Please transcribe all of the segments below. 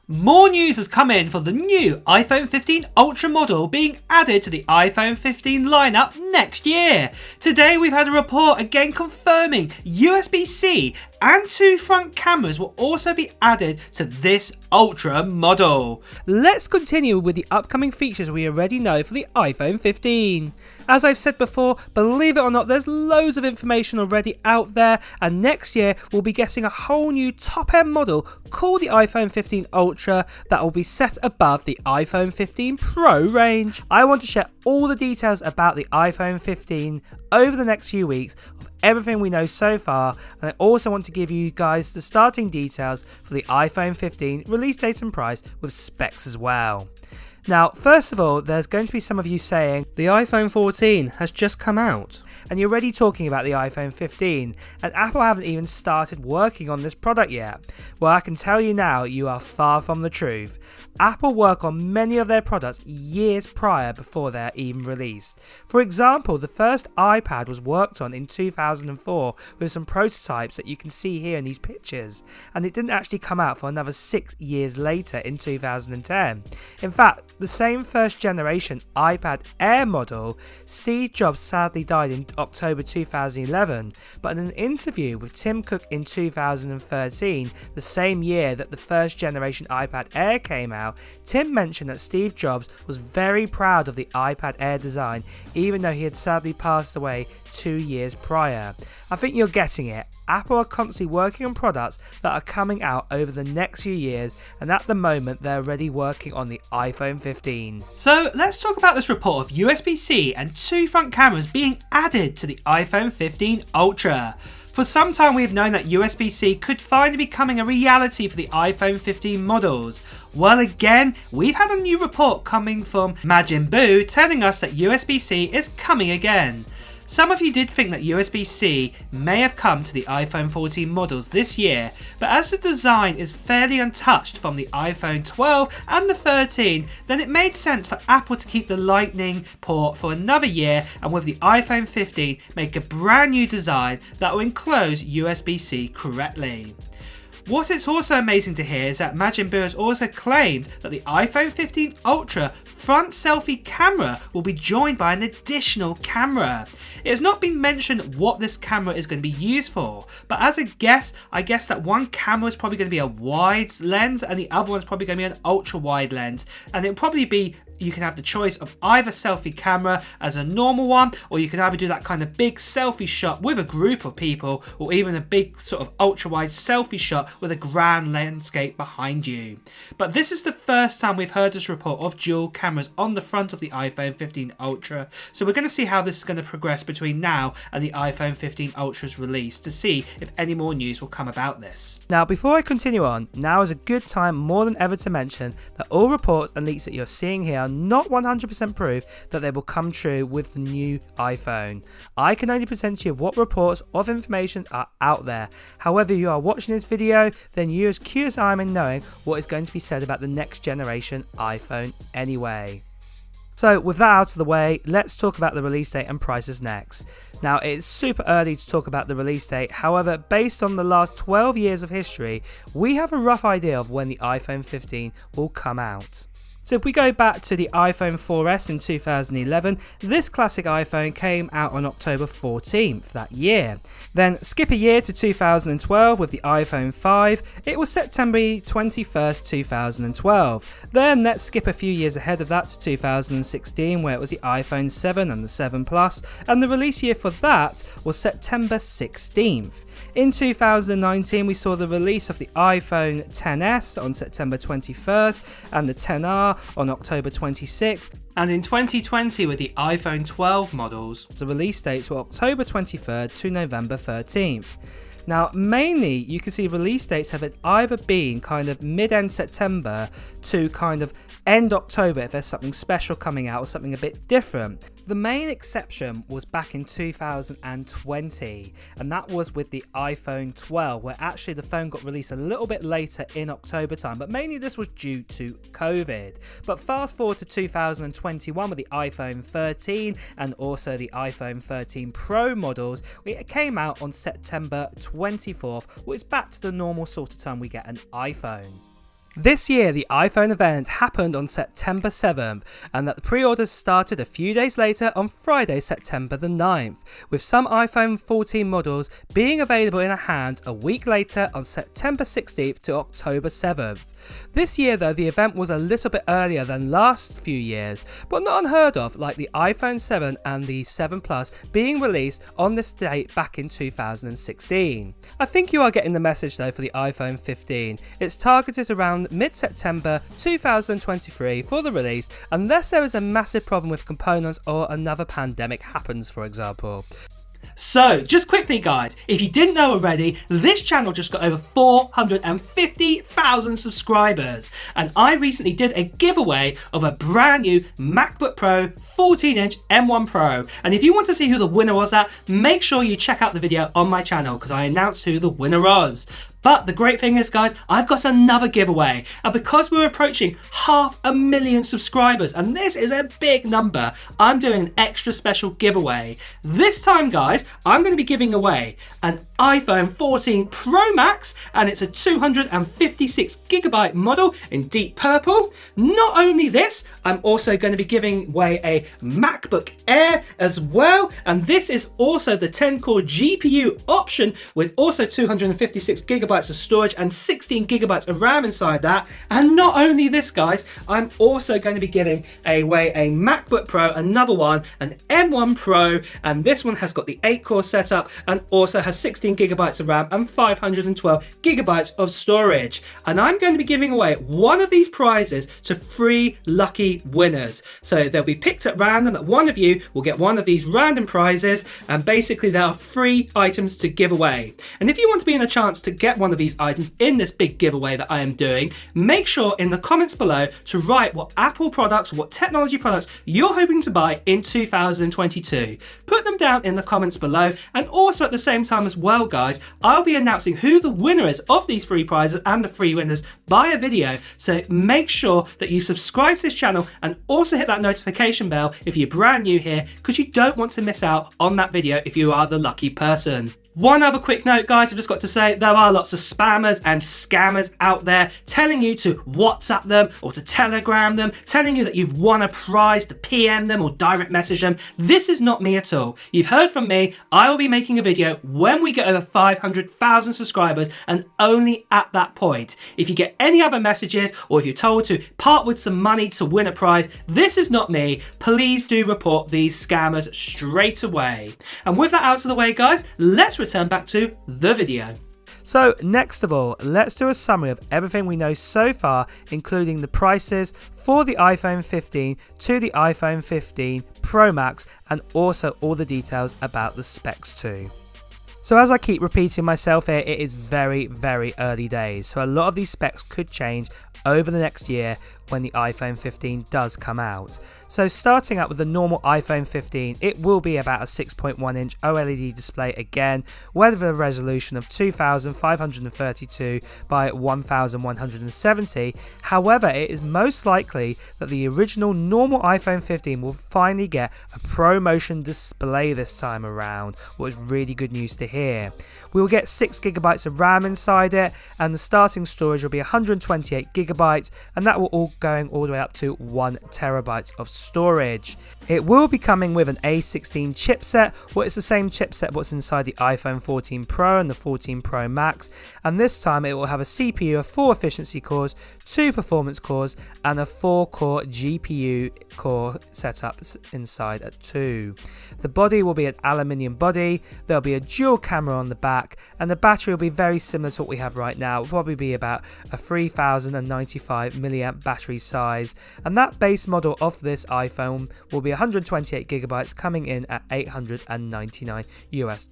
More news has come in for the new iPhone 15 Ultra model being added to the iPhone 15 lineup next year. Today we've had a report again confirming USB-C and 2 front cameras will also be added to this Ultra model. Let's continue with the upcoming features we already know for the iPhone 15. As I've said before, believe it or not, there's loads of information already out there, and next year we'll be getting a whole new top-end model called the iPhone 15 Ultra that will be set above the iPhone 15 Pro range. I want to share all the details about the iPhone 15 over the next few weeks of everything we know so far, and I also want to give you guys the starting details for the iPhone 15 release date and price with specs as well. Now, first of all, there's going to be some of you saying the iPhone 14 has just come out and you're already talking about the iPhone 15 and Apple haven't even started working on this product yet. Well, I can tell you now, you are far from the truth. Apple work on many of their products years prior before they're even released. For example, the first iPad was worked on in 2004 with some prototypes that you can see here in these pictures, and it didn't actually come out for another 6 years later in 2010. In fact, the same first generation iPad Air model, Steve Jobs sadly died in October 2011, but in an interview with Tim Cook in 2013, the same year that the first generation iPad Air came out, Tim mentioned that Steve Jobs was very proud of the iPad Air design, even though he had sadly passed away 2 years prior. I think you're getting it. Apple are constantly working on products that are coming out over the next few years, and at the moment they're already working on the iPhone 15. So let's talk about this report of USB-C and 2 front cameras being added to the iPhone 15 Ultra. For some time we've known that USB-C could finally be becoming a reality for the iPhone 15 models. Well, again, we've had a new report coming from Majin Buu telling us that USB-C is coming again. Some of you did think that USB-C may have come to the iPhone 14 models this year, but as the design is fairly untouched from the iPhone 12 and the 13, then it made sense for Apple to keep the Lightning port for another year, and with the iPhone 15 make a brand new design that will enclose USB-C correctly. What is also amazing to hear is that Majin Buu has also claimed that the iPhone 15 Ultra front selfie camera will be joined by an additional camera. It has not been mentioned what this camera is going to be used for, but as a guess, I guess that one camera is probably going to be a wide lens and the other one is probably going to be an ultra wide lens, and it'll probably be, you can have the choice of either selfie camera as a normal one, or you can either do that kind of big selfie shot with a group of people, or even a big sort of ultra wide selfie shot with a grand landscape behind you. But this is the first time we've heard this report of dual cameras on the front of the iPhone 15 Ultra, so we're going to see how this is going to progress between now and the iPhone 15 Ultra's release to see if any more news will come about this. Now, before I continue on, now is a good time more than ever to mention that all reports and leaks that you're seeing here are not 100% proof that they will come true with the new iPhone. I can only present to you what reports of information are out there. However, if you are watching this video, then you're as curious as I am in knowing what is going to be said about the next generation iPhone anyway. So with that out of the way, let's talk about the release date and prices next. Now, it's super early to talk about the release date, however, based on the last 12 years of history, we have a rough idea of when the iPhone 15 will come out. So if we go back to the iPhone 4S in 2011, this classic iPhone came out on October 14th that year. Then skip a year to 2012 with the iPhone 5, it was September 21st, 2012. Then let's skip a few years ahead of that to 2016 where it was the iPhone 7 and the 7 Plus, and the release year for that was September 16th. In 2019 we saw the release of the iPhone XS on September 21st and the XR on October 26th, and in 2020 with the iPhone 12 models, the release dates were October 23rd to November 13th. Now, mainly you can see release dates have either been kind of mid-end September to kind of end October if there's something special coming out or something a bit different. The main exception was back in 2020, and that was with the iPhone 12, where actually the phone got released a little bit later in October time, but mainly this was due to COVID. But fast forward to 2021 with the iPhone 13 and also the iPhone 13 Pro models, it came out on September 24th, which is back to the normal sort of time we get an iPhone. This year, the iPhone event happened on September 7th, and that the pre-orders started a few days later on Friday, September the 9th, with some iPhone 14 models being available in our hands a week later on September 16th to October 7th. This year though, the event was a little bit earlier than last few years, but not unheard of, like the iPhone 7 and the 7 Plus being released on this date back in 2016. I think you are getting the message though for the iPhone 15. It's targeted around mid-September 2023 for the release, unless there is a massive problem with components or another pandemic happens, for example. So, just quickly guys, if you didn't know already, this channel just got over 450,000 subscribers, and I recently did a giveaway of a brand new MacBook Pro 14-inch M1 Pro, and if you want to see who the winner was make sure you check out the video on my channel because I announced who the winner was. But the great thing is, guys, I've got another giveaway. And because we're approaching 500,000 subscribers, and this is a big number, I'm doing an extra special giveaway. This time, guys, I'm going to be giving away an iPhone 14 Pro Max, and it's a 256GB model in deep purple. Not only this, I'm also going to be giving away a MacBook Air as well, and this is also the 10-core GPU option with also 256GB of storage and 16GB of RAM inside that. And not only this, guys, I'm also going to be giving away a MacBook Pro, another one, an M1 Pro, and this one has got the 8-core setup and also has 16GB of RAM and 512GB of storage. And I'm going to be giving away one of these prizes to 3 lucky winners. So they'll be picked at random, that one of you will get one of these random prizes, and basically there are 3 items to give away. And if you want to be in a chance to get one of these items in this big giveaway that I am doing, make sure in the comments below to write what Apple products, what technology products you're hoping to buy in 2022. Put them down in the comments below, and also at the same time as well, guys, I'll be announcing who the winner is of these 3 prizes and the 3 winners by a video, so make sure that you subscribe to this channel and also hit that notification bell if you're brand new here, because you don't want to miss out on that video if you are the lucky person. One other quick note, guys, I've just got to say there are lots of spammers and scammers out there telling you to WhatsApp them or to Telegram them, telling you that you've won a prize, to PM them or direct message them. This is not me at all. You've heard from me. I will be making a video when we get over 500,000 subscribers, and only at that point. If you get any other messages or if you're told to part with some money to win a prize, this is not me. Please do report these scammers straight away. And with that out of the way, guys, let's return back to the video. So next of all, let's do a summary of everything we know so far, including the prices for the iPhone 15 to the iPhone 15 Pro Max, and also all the details about the specs too. So as I keep repeating myself here, it is very, very early days, so a lot of these specs could change over the next year when the iPhone 15 does come out. So starting out with the normal iPhone 15, it will be about a 6.1 inch OLED display again, with a resolution of 2532 by 1170. However, it is most likely that the original normal iPhone 15 will finally get a ProMotion display this time around, which is really good news to hear. We will get 6GB of RAM inside it, and the starting storage will be 128GB, and that will all going all the way up to 1TB of storage. It will be coming with an A16 chipset, well, it's the same chipset what's inside the iPhone 14 Pro and the 14 Pro Max, and this time it will have a CPU of 4 efficiency cores, 2 performance cores, and a 4-core GPU core setup inside at 2. The body will be an aluminium body, there'll be a dual camera on the back, and the battery will be very similar to what we have right now. It will probably be about a 3095 milliamp battery size, and that base model of this iPhone will be 128GB, coming in at $899 US.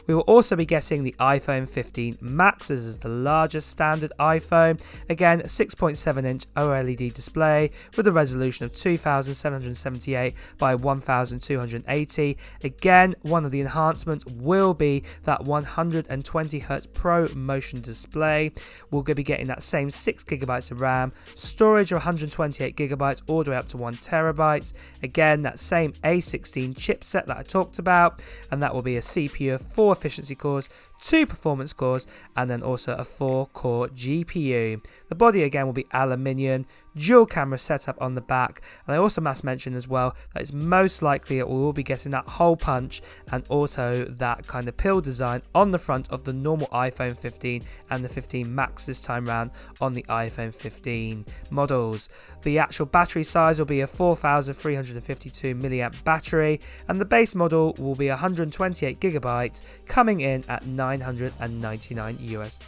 We will also be getting the iPhone 15 Max. This is the largest standard iPhone. Again, a 6.7 inch OLED display with a resolution of 2778 by 1280. Again, one of the enhancements will be that 120Hz ProMotion display. We're going to be getting that same 6GB of RAM, storage of 128GB all the way up to 1TB. Again, that same A16 chipset that I talked about, and that will be a CPU of 4 efficiency cores, 2 performance cores, and then also a 4-core GPU. The body again will be aluminium, dual camera setup on the back, and I also must mention as well that it's most likely it will be getting that hole punch and also that kind of pill design on the front of the normal iPhone 15 and the 15 Max this time round on the iPhone 15 models. The actual battery size will be a 4352 milliamp battery, and the base model will be 128 gigabytes, coming in at $999 US.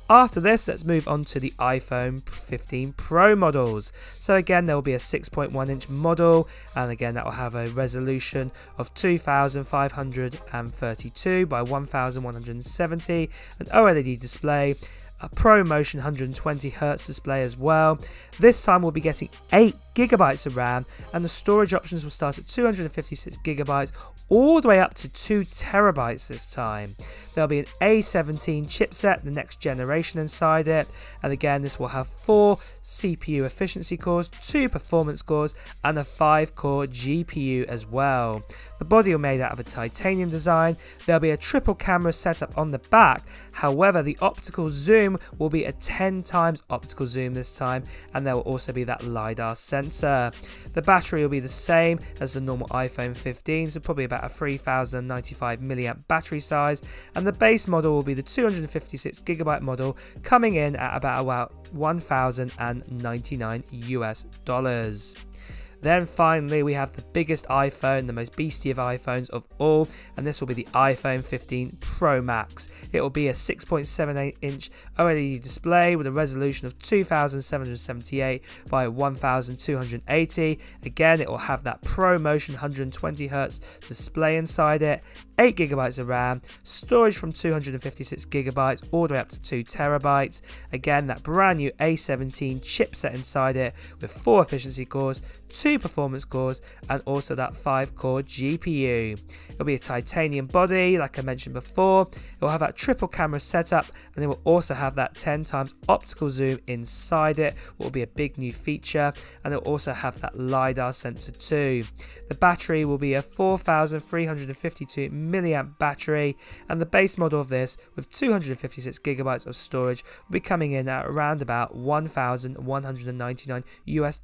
After this, let's move on to the iPhone 15 Pro models. So again, there will be a 6.1 inch model, and again that will have a resolution of 2532 by 1170, an OLED display, a ProMotion 120Hz display as well. This time we'll be getting 8 gigabytes of RAM, and the storage options will start at 256 gigabytes all the way up to 2 terabytes this time. There'll be an A17 chipset, the next generation, inside it, and again this will have 4 CPU efficiency cores, 2 performance cores, and a 5-core GPU as well. The body will be made out of a titanium design. There'll be a triple camera setup on the back, however the optical zoom will be a 10 times optical zoom this time, and there will also be that LiDAR sensor. The battery will be the same as the normal iPhone 15, so probably about a 3095 milliamp battery size, and the base model will be the 256 gigabyte model, coming in at about $1099 US. Then finally we have the biggest iPhone, the most beastie of iPhones of all, and this will be the iPhone 15 Pro Max. It will be a 6.78 inch OLED display with a resolution of 2778 by 1280. Again, it will have that ProMotion 120Hz display inside it, 8 gigabytes of RAM, storage from 256 gigabytes all the way up to 2 terabytes. Again, that brand new A17 chipset inside it with 4 efficiency cores, 2 performance cores, and also that 5-core GPU. It'll be a titanium body, like I mentioned before. It will have that triple camera setup, and it will also have that 10 times optical zoom inside it, what will be a big new feature, and it will also have that LiDAR sensor too. The battery will be a 4352 milliamp battery, and the base model of this with 256 gigabytes of storage will be coming in at around about $1199 US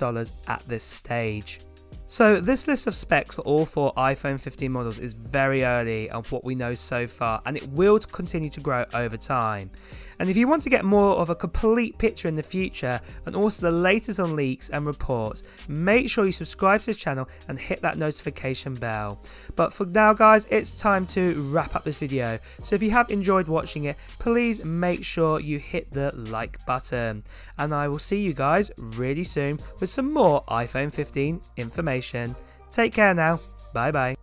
at this stage. So this list of specs for all 4 iPhone 15 models is very early of what we know so far, and it will continue to grow over time. And if you want to get more of a complete picture in the future and also the latest on leaks and reports, make sure you subscribe to this channel and hit that notification bell. But for now guys, it's time to wrap up this video. So if you have enjoyed watching it, please make sure you hit the like button. And I will see you guys really soon with some more iPhone 15 information. Take care now. Bye bye.